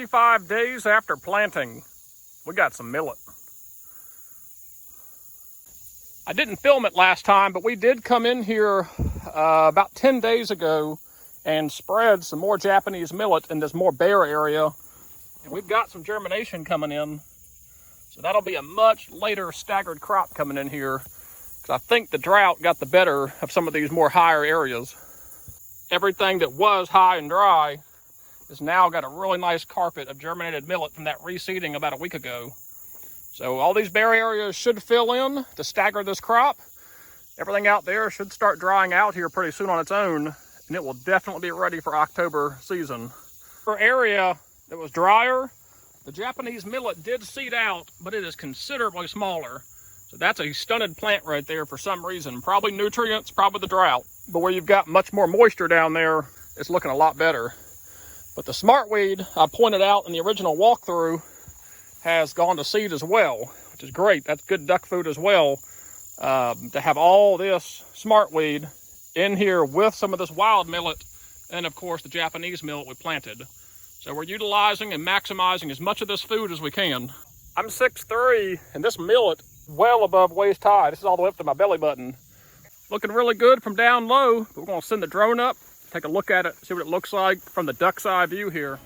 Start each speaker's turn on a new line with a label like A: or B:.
A: 35 days after planting, we got some millet. I didn't film it last time, but we did come in here about 10 days ago and spread some more Japanese millet in this more bare area. And we've got some germination coming in. So that'll be a much later staggered crop coming in here, because I think the drought got the better of some of these more higher areas. Everything that was high and dry has now got a really nice carpet of germinated millet from that reseeding about a week ago. So all these bare areas should fill in to stagger this crop. Everything out there should start drying out here pretty soon on its own, and it will definitely be ready for October season. For area that was drier, the Japanese millet did seed out, but it is considerably smaller. So that's a stunted plant right there for some reason. Probably nutrients, probably the drought. But where you've got much more moisture down there, it's looking a lot better. But the smartweed I pointed out in the original walkthrough has gone to seed as well, which is great. That's good duck food as well. To have all this smartweed in here with some of this wild millet, and of course the Japanese millet we planted. So we're utilizing and maximizing as much of this food as we can. I'm 6'3", and this millet well above waist high. This is all the way up to my belly button. Looking really good from down low, but we're gonna send the drone up, take a look at it, see what it looks like from the duck's eye view here.